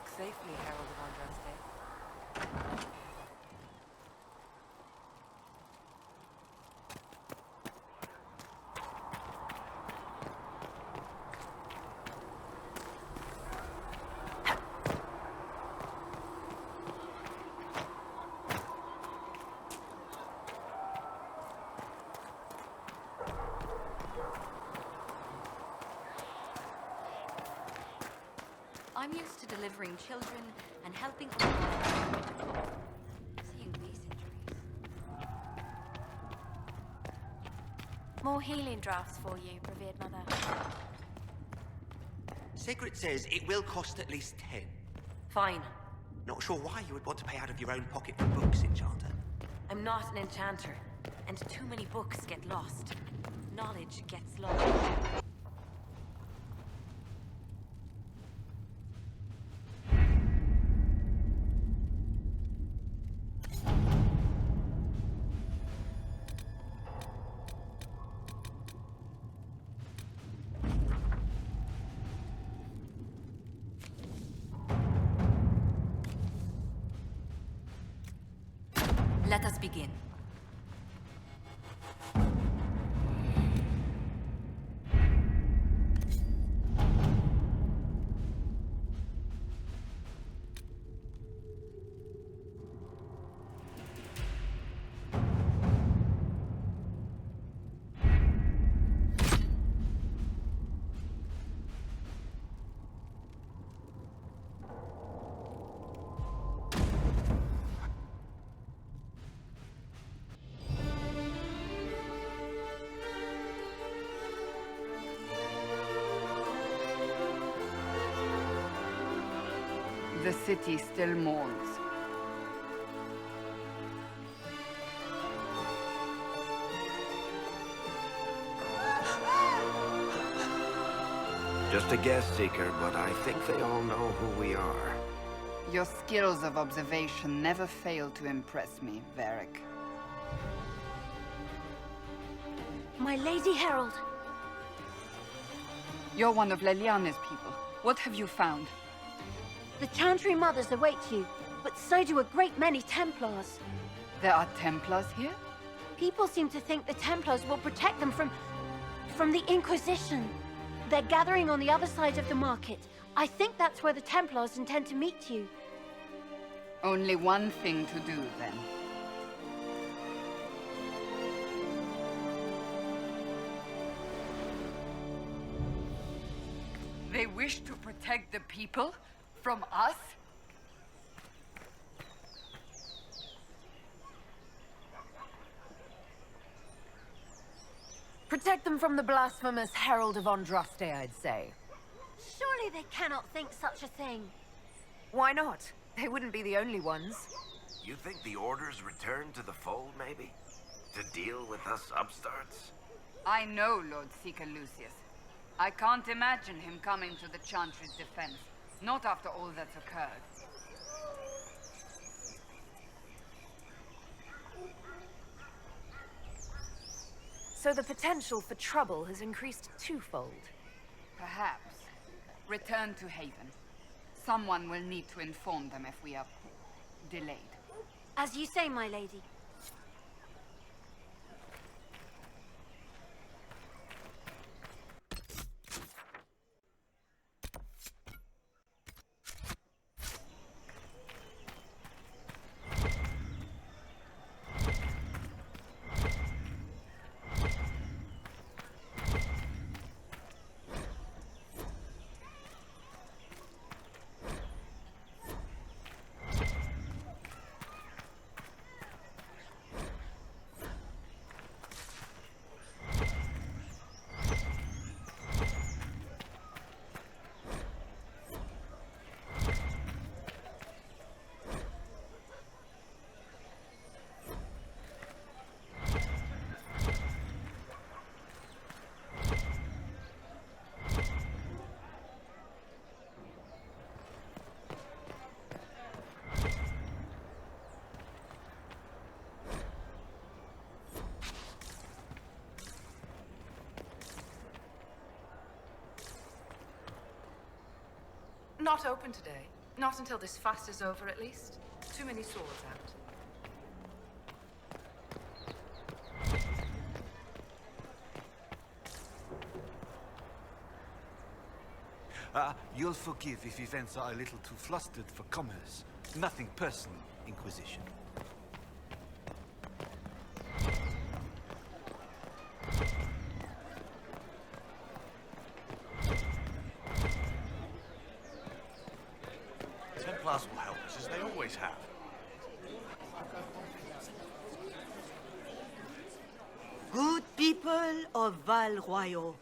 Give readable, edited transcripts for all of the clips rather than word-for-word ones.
Walk safely, Herald of Andraste. I'm used to delivering children and helping others. Seeing these injuries. More healing drafts for you, revered mother. Sigrid says it will cost at least 10. Fine. Not sure why you would want to pay out of your own pocket for books, Enchanter. I'm not an enchanter, and too many books get lost. Knowledge gets lost. Let us begin. The city still mourns. Just a guest seeker, but I think they all know who we are. Your skills of observation never fail to impress me, Varric. My Lady Herald! You're one of Leliana's people. What have you found? The Chantry Mothers await you, but so do a great many Templars. There are Templars here? People seem to think the Templars will protect them from the Inquisition. They're gathering on the other side of the market. I think that's where the Templars intend to meet you. Only one thing to do, then. They wish to protect the people? From us? Protect them from the blasphemous Herald of Andraste, I'd say. Surely they cannot think such a thing. Why not? They wouldn't be the only ones. You think the Order's returned to the fold, maybe? To deal with us upstarts? I know Lord Seeker Lucius. I can't imagine him coming to the Chantry's defense. Not after all that's occurred. So the potential for trouble has increased twofold. Perhaps. Return to Haven. Someone will need to inform them if we are delayed. As you say, my lady. Not open today. Not until this fast is over, at least. Too many swords out. You'll forgive if events are a little too flustered for commerce. Nothing personal, Inquisition. Templars will help us, as they always have. Good people of Val Royeaux,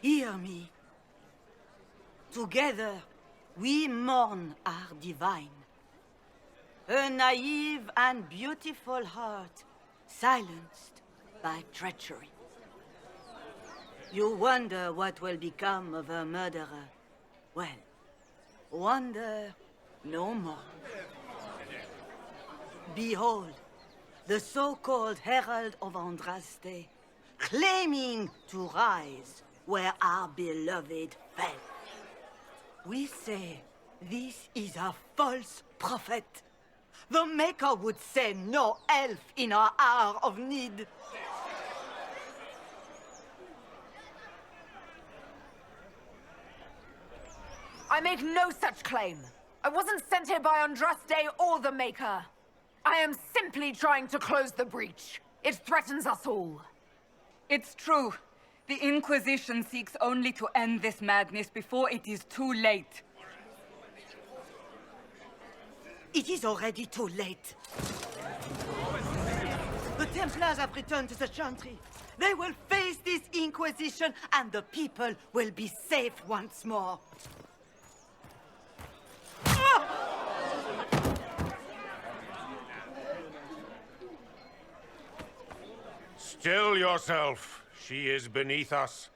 hear me. Together, we mourn our divine. Her naive and beautiful heart, silenced by treachery. You wonder what will become of her murderer. Well, wonder no more. Behold, the so-called Herald of Andraste, claiming to rise where our beloved fell. We say this is a false prophet. The Maker would send no elf in our hour of need. I make no such claim. I wasn't sent here by Andraste or the Maker. I am simply trying to close the breach. It threatens us all. It's true. The Inquisition seeks only to end this madness before it is too late. It is already too late. The Templars have returned to the Chantry. They will face this Inquisition, and the people will be safe once more. Still yourself. She is beneath us.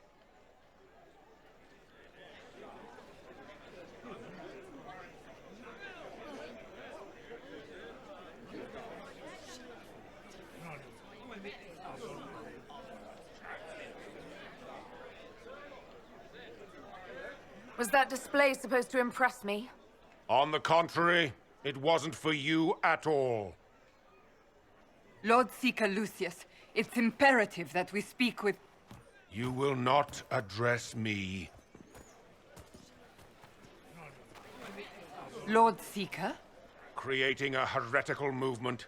Was that display supposed to impress me? On the contrary, it wasn't for you at all. Lord Seeker Lucius, it's imperative that we speak with... You will not address me. Lord Seeker? Creating a heretical movement.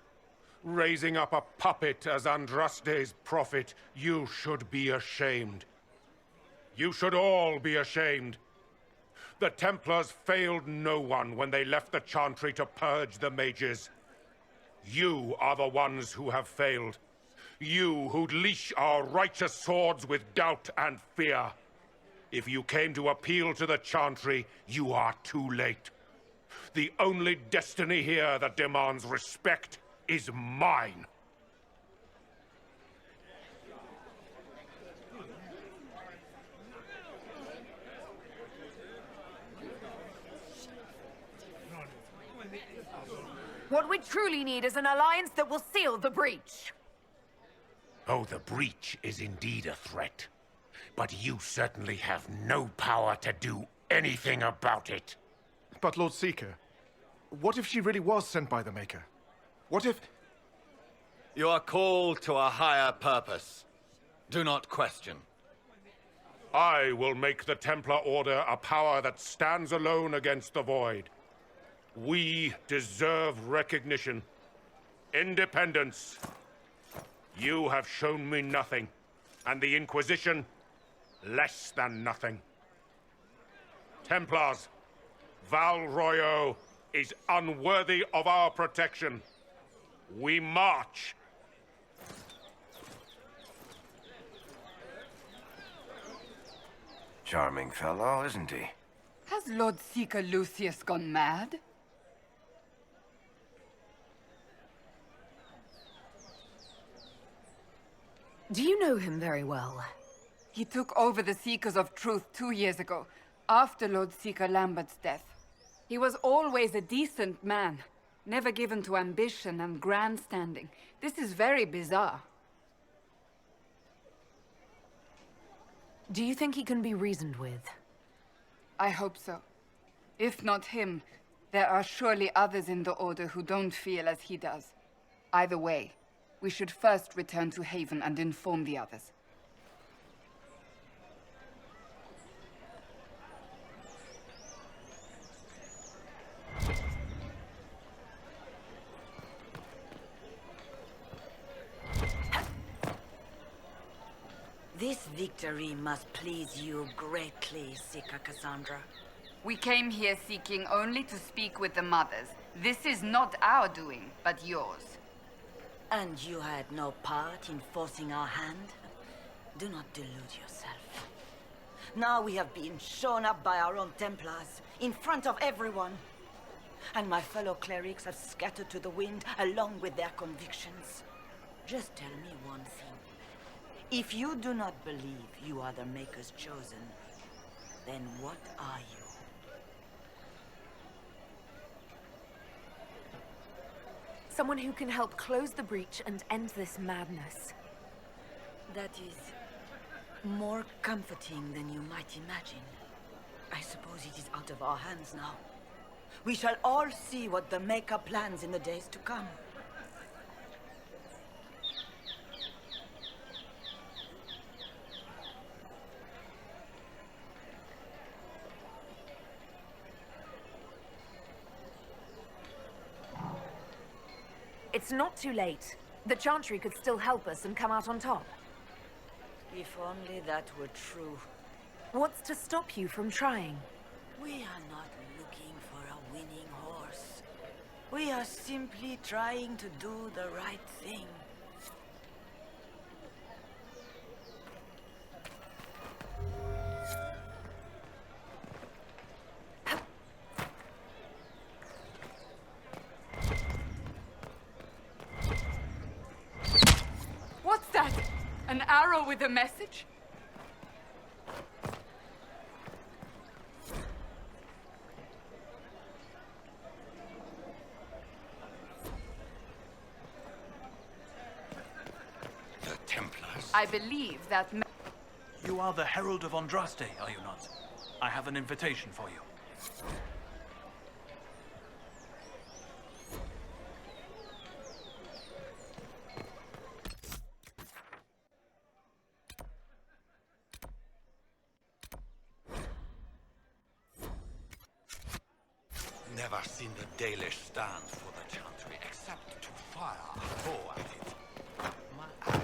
Raising up a puppet as Andraste's prophet. You should be ashamed. You should all be ashamed. The Templars failed no one when they left the Chantry to purge the mages. You are the ones who have failed. You who'd leash our righteous swords with doubt and fear. If you came to appeal to the Chantry, you are too late. The only destiny here that demands respect is mine. What we truly need is an alliance that will seal the breach. Oh, the breach is indeed a threat. But you certainly have no power to do anything about it. But Lord Seeker, what if she really was sent by the Maker? What if... You are called to a higher purpose. Do not question. I will make the Templar Order a power that stands alone against the Void. We deserve recognition. Independence. You have shown me nothing, and the Inquisition, less than nothing. Templars, Val Royeaux is unworthy of our protection. We march. Charming fellow, isn't he? Has Lord Seeker Lucius gone mad? Do you know him very well? He took over the Seekers of Truth 2 years ago, after Lord Seeker Lambert's death. He was always a decent man, never given to ambition and grandstanding. This is very bizarre. Do you think he can be reasoned with? I hope so. If not him, There are surely others in the Order who don't feel as he does. Either way, we should first return to Haven and inform the others. This victory must please you greatly, Seeker Cassandra. We came here seeking only to speak with the mothers. This is not our doing, but yours. And you had no part in forcing our hand? Do not delude yourself. Now we have been shown up by our own Templars, in front of everyone. And my fellow clerics have scattered to the wind along with their convictions. Just tell me one thing. If you do not believe you are the Maker's chosen, then what are you? Someone who can help close the breach and end this madness. That is more comforting than you might imagine. I suppose it is out of our hands now. We shall all see what the Maker plans in the days to come. It's not too late. The Chantry could still help us and come out on top. If only that were true. What's to stop you from trying? We are not looking for a winning horse. We are simply trying to do the right thing. What's that? An arrow with a message? The Templars? I believe that... You are the Herald of Andraste, are you not? I have an invitation for you. Never seen the Dalish stand for the Chantry except to fire a bow at it. My eyes are...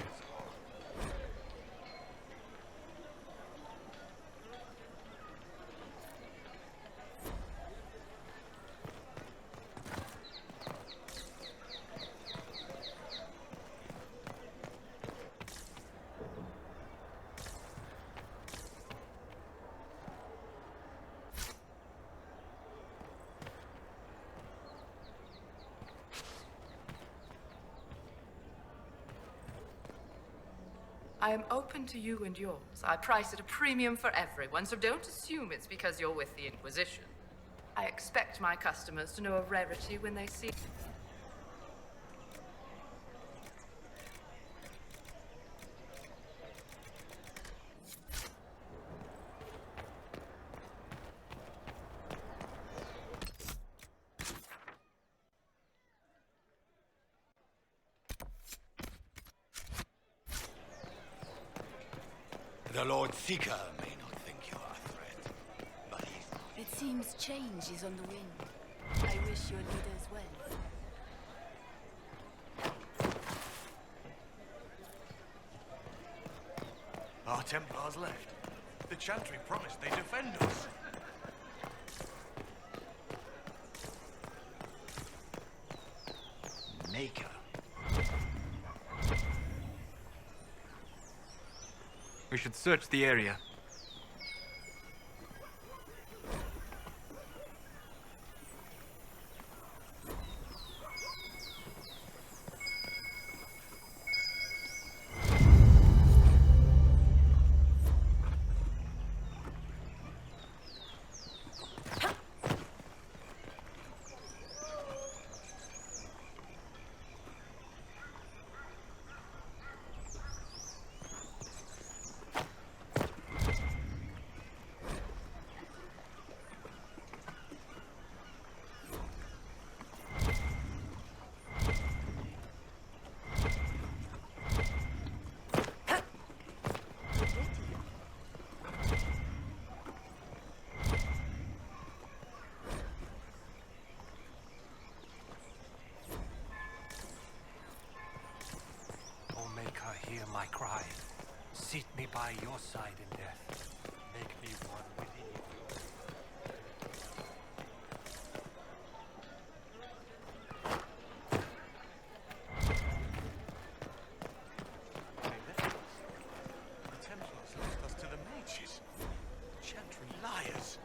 I am open to you and yours. I price at a premium for everyone, so don't assume it's because you're with the Inquisition. I expect my customers to know a rarity when they see... The Lord Seeker may not think you are a threat, but he's not. It seems change is on the wind. I wish your leaders well. Our Templars left. The Chantry promised they'd defend us. Maker. We should search the area. my cry. Seat me by your side in death. Make me one within you. They left us. The Templars left us to the mages. Chantry liars.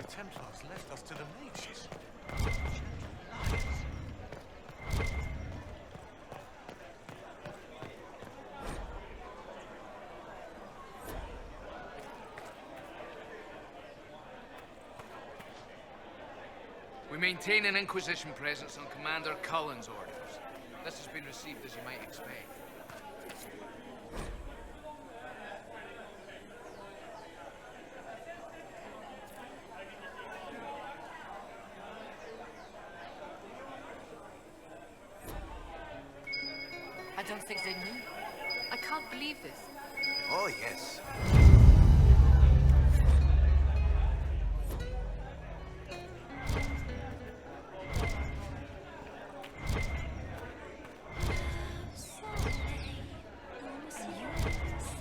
Templars left us to the mages. Liars. We maintain an Inquisition presence on Commander Cullen's orders. This has been received as you might expect. I don't think they knew. I can't believe this. Oh, yes.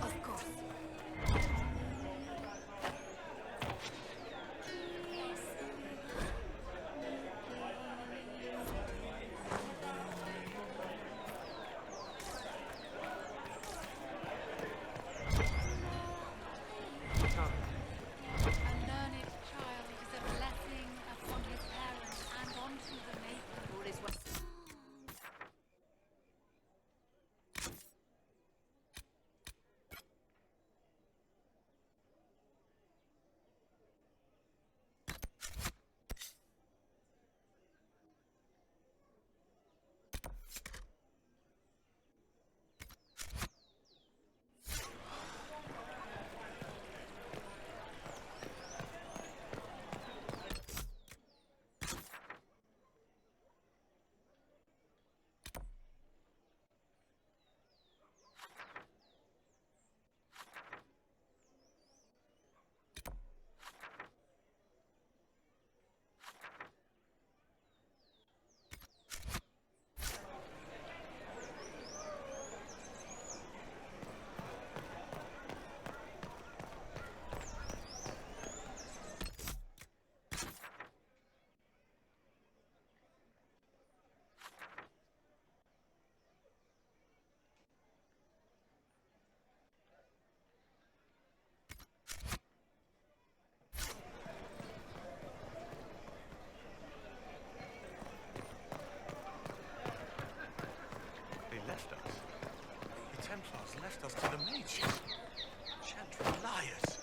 Of course. The Templars left us to the mages. Chantry liars.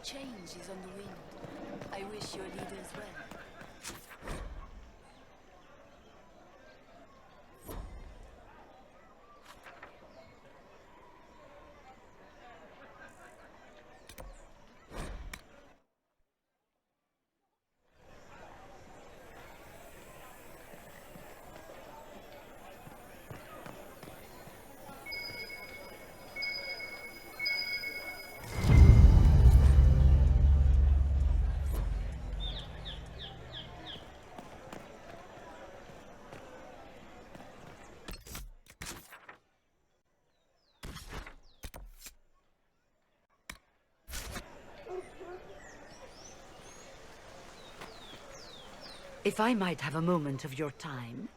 Change is on the wind. I wish your leaders well. If I might have a moment of your time.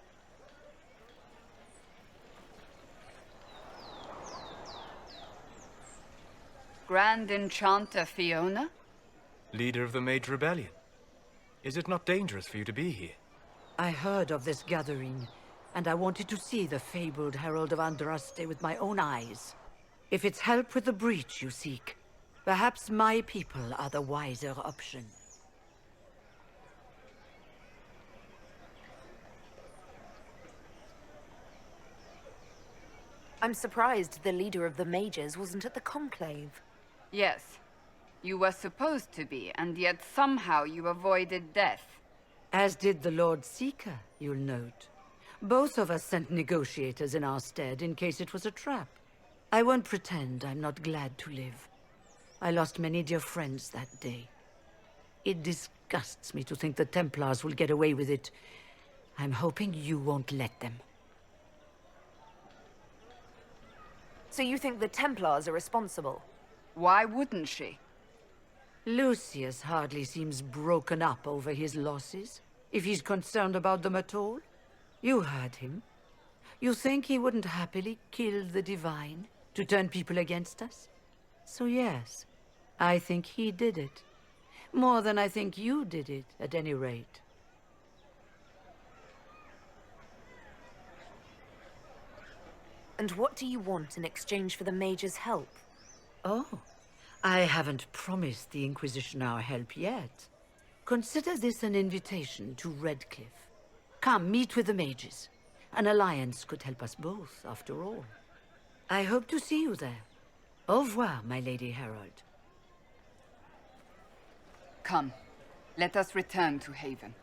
Grand Enchanter Fiona? Leader of the Mage Rebellion. Is it not dangerous for you to be here? I heard of this gathering, and I wanted to see the fabled Herald of Andraste with my own eyes. If it's help with the breach you seek, perhaps my people are the wiser option. I'm surprised the leader of the mages wasn't at the conclave. Yes. You were supposed to be, and yet somehow you avoided death. As did the Lord Seeker, you'll note. Both of us sent negotiators in our stead in case it was a trap. I won't pretend I'm not glad to live. I lost many dear friends that day. It disgusts me to think the Templars will get away with it. I'm hoping you won't let them. So you think the Templars are responsible? Why wouldn't she? Lucius hardly seems broken up over his losses, if he's concerned about them at all. You heard him. You think he wouldn't happily kill the Divine to turn people against us? So yes, I think he did it. More than I think you did it, at any rate. And what do you want in exchange for the mage's help? Oh, I haven't promised the Inquisition our help yet. Consider this an invitation to Redcliffe. Come, meet with the mages. An alliance could help us both, after all. I hope to see you there. Au revoir, my Lady Herald. Come, let us return to Haven.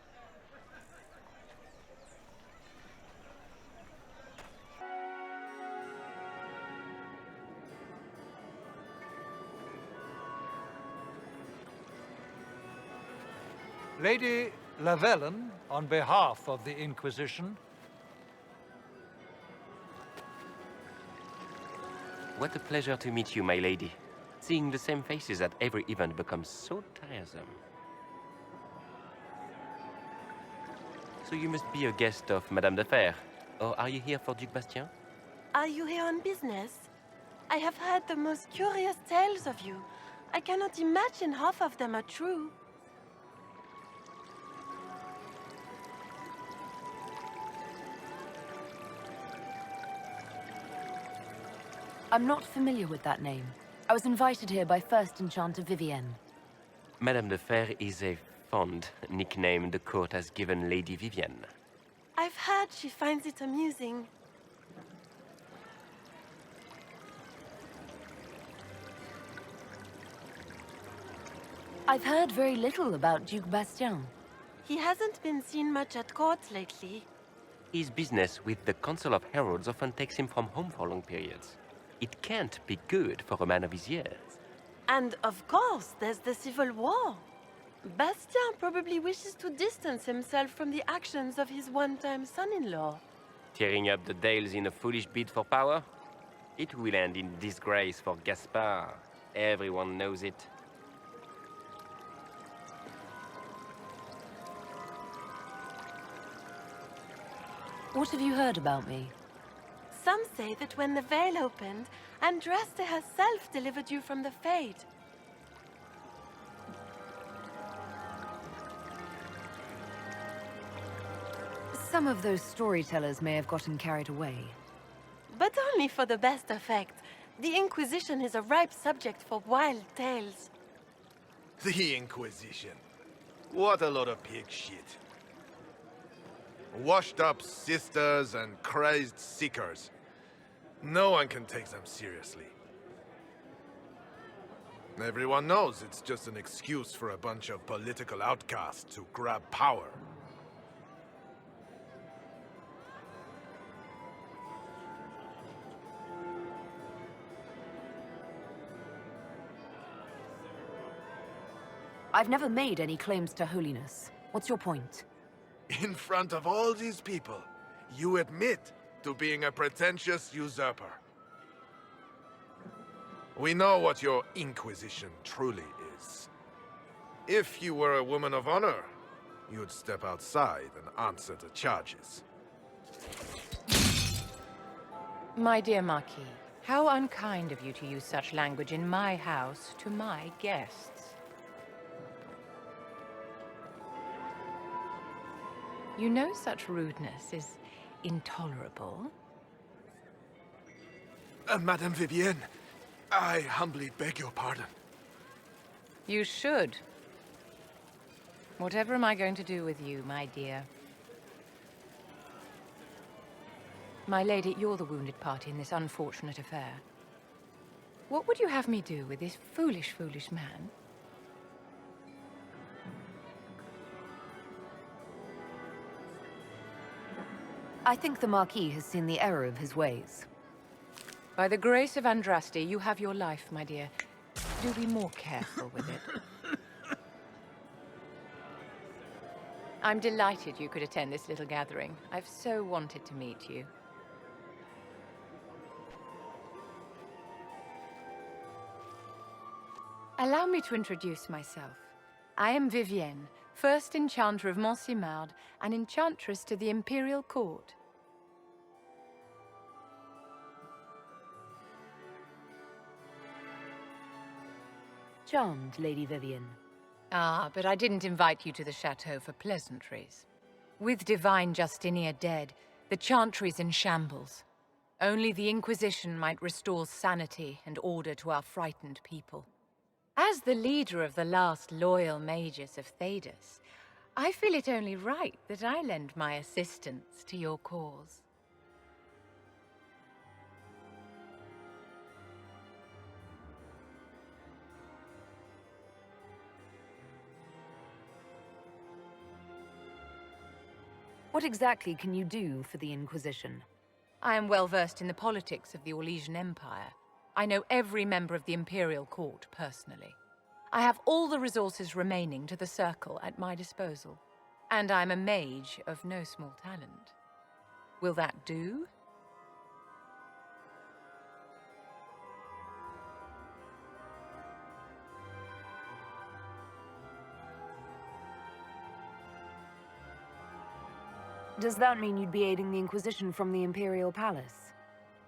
Lady Lavellen, on behalf of the Inquisition. What a pleasure to meet you, my lady. Seeing the same faces at every event becomes so tiresome. So you must be a guest of Madame de Fer, or are you here for Duc Bastien? Are you here on business? I have heard the most curious tales of you. I cannot imagine half of them are true. I'm not familiar with that name. I was invited here by First Enchanter Vivienne. Madame de Fer is a fond nickname the court has given Lady Vivienne. I've heard she finds it amusing. I've heard very little about Duc Bastien. He hasn't been seen much at court lately. His business with the Council of Heralds often takes him from home for long periods. It can't be good for a man of his years. And of course, there's the civil war. Bastien probably wishes to distance himself from the actions of his one-time son-in-law. Tearing up the Dales in a foolish bid for power? It will end in disgrace for Gaspard. Everyone knows it. What have you heard about me? Some say that when the veil opened, Andraste herself delivered you from the Fade. Some of those storytellers may have gotten carried away. But only for the best effect. The Inquisition is a ripe subject for wild tales. The Inquisition. What a lot of pig shit. Washed-up sisters and crazed seekers. No one can take them seriously. Everyone knows it's just an excuse for a bunch of political outcasts to grab power. I've never made any claims to holiness. What's your point? In front of all these people, you admit to being a pretentious usurper. We know what your Inquisition truly is. If you were a woman of honor, you'd step outside and answer the charges. My dear Marquis, how unkind of you to use such language in my house to my guests. You know such rudeness is intolerable. Madame Vivienne, I humbly beg your pardon. You should. Whatever am I going to do with you, my dear? My lady, you're the wounded party in this unfortunate affair. What would you have me do with this foolish, foolish man? I think the Marquis has seen the error of his ways. By the grace of Andraste, you have your life, my dear. Do be more careful with it. I'm delighted you could attend this little gathering. I've so wanted to meet you. Allow me to introduce myself. I am Vivienne, first Enchanter of Montsimard and Enchantress to the Imperial Court. Charmed, Lady Vivienne. Ah, but I didn't invite you to the chateau for pleasantries. With Divine Justinia dead, the Chantry's in shambles. Only the Inquisition might restore sanity and order to our frightened people. As the leader of the last loyal mages of Thedas, I feel it only right that I lend my assistance to your cause. What exactly can you do for the Inquisition? I am well versed in the politics of the Orlesian Empire. I know every member of the Imperial Court personally. I have all the resources remaining to the Circle at my disposal. And I'm a mage of no small talent. Will that do? Does that mean you'd be aiding the Inquisition from the Imperial Palace?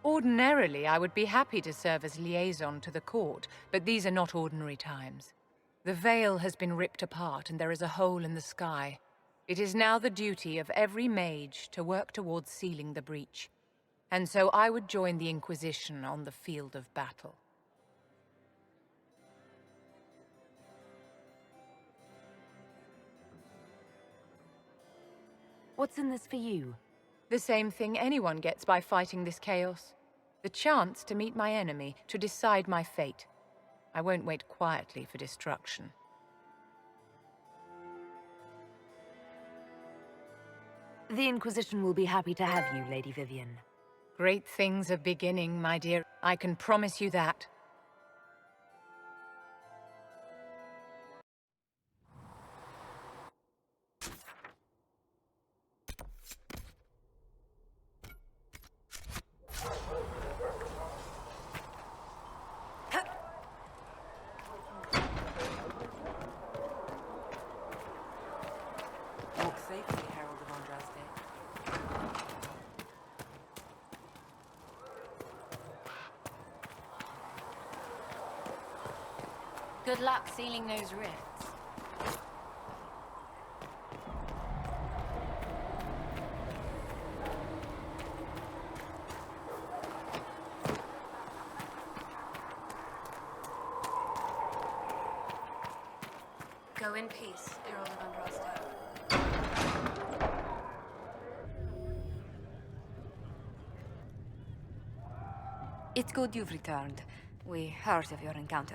Ordinarily, I would be happy to serve as liaison to the court, but these are not ordinary times. The veil has been ripped apart and there is a hole in the sky. It is now the duty of every mage to work towards sealing the breach. And so I would join the Inquisition on the field of battle. What's in this for you? The same thing anyone gets by fighting this chaos. The chance to meet my enemy, to decide my fate. I won't wait quietly for destruction. The Inquisition will be happy to have you, Lady Vivienne. Great things are beginning, my dear. I can promise you that. Walk safely, Herald of Andraste. Good luck sealing those rifts. Go in peace, Herald of Andraste. It's good you've returned. We heard of your encounter.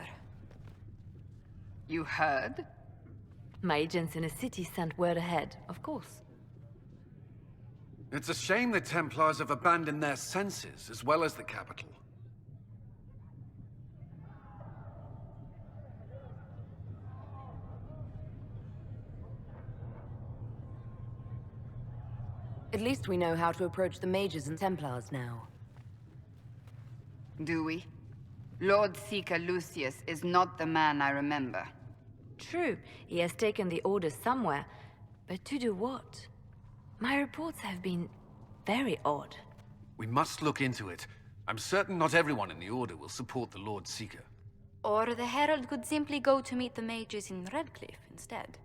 You heard? My agents in the city sent word ahead, of course. It's a shame the Templars have abandoned their senses, as well as the capital. At least we know how to approach the mages and Templars now. Do we? Lord Seeker Lucius is not the man I remember. True, he has taken the orders somewhere, But to do what? My reports have been very odd. We must look into it. I'm certain not everyone in the Order will support the Lord Seeker. Or the Herald could simply go to meet the mages in Redcliffe instead.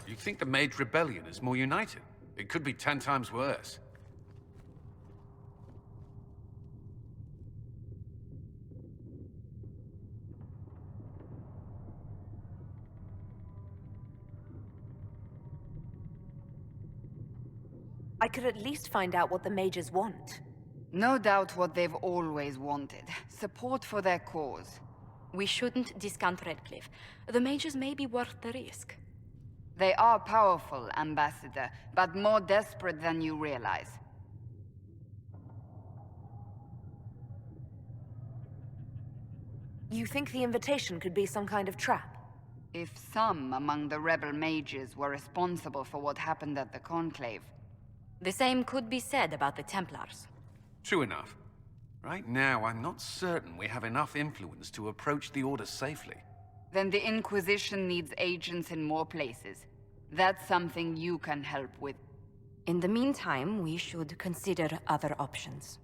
You think the Mage Rebellion is more united? It could be 10 times worse. I could at least find out what the mages want. No doubt what they've always wanted. Support for their cause. We shouldn't discount Redcliffe. The mages may be worth the risk. They are powerful, Ambassador, but more desperate than you realize. You think the invitation could be some kind of trap? If some among the rebel mages were responsible for what happened at the Conclave. The same could be said about the Templars. True enough. Right now, I'm not certain we have enough influence to approach the Order safely. Then the Inquisition needs agents in more places. That's something you can help with. In the meantime, we should consider other options.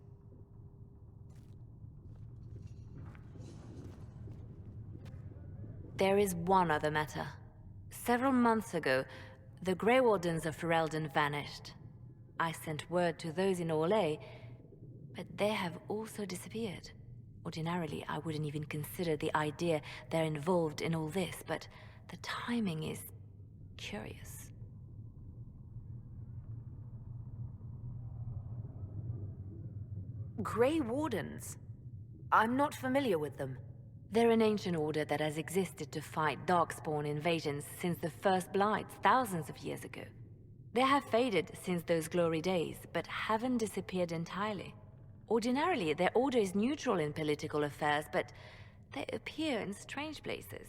There is one other matter. Several months ago, the Grey Wardens of Ferelden vanished. I sent word to those in Orlais, but they have also disappeared. Ordinarily, I wouldn't even consider the idea they're involved in all this, but the timing is curious. Grey Wardens? I'm not familiar with them. They're an ancient order that has existed to fight Darkspawn invasions since the First Blights thousands of years ago. They have faded since those glory days, but haven't disappeared entirely. Ordinarily, their order is neutral in political affairs, but they appear in strange places.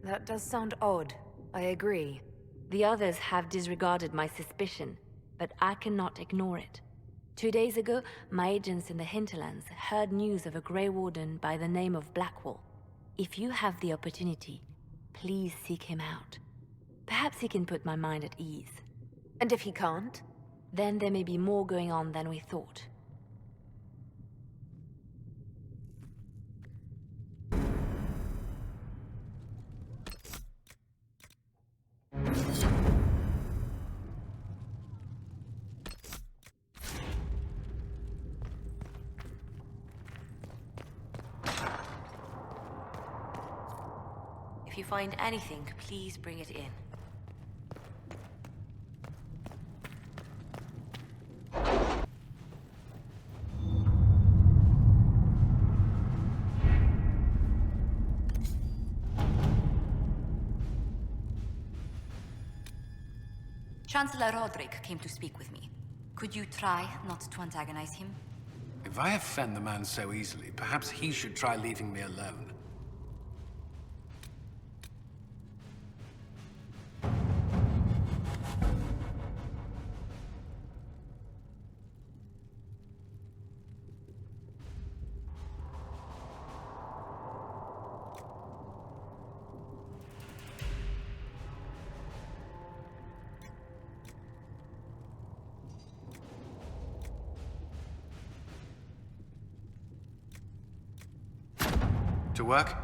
That does sound odd. I agree. The others have disregarded my suspicion, but I cannot ignore it. 2 days ago, my agents in the hinterlands heard news of a Grey Warden by the name of Blackwall. If you have the opportunity, please seek him out. Perhaps he can put my mind at ease. And if he can't? Then there may be more going on than we thought. If you find anything, please bring it in. Chancellor Roderick came to speak with me. Could you try not to antagonize him? If I offend the man so easily, perhaps he should try leaving me alone. To work?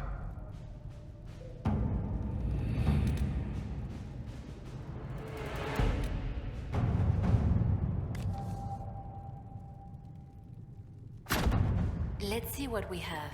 Let's see what we have.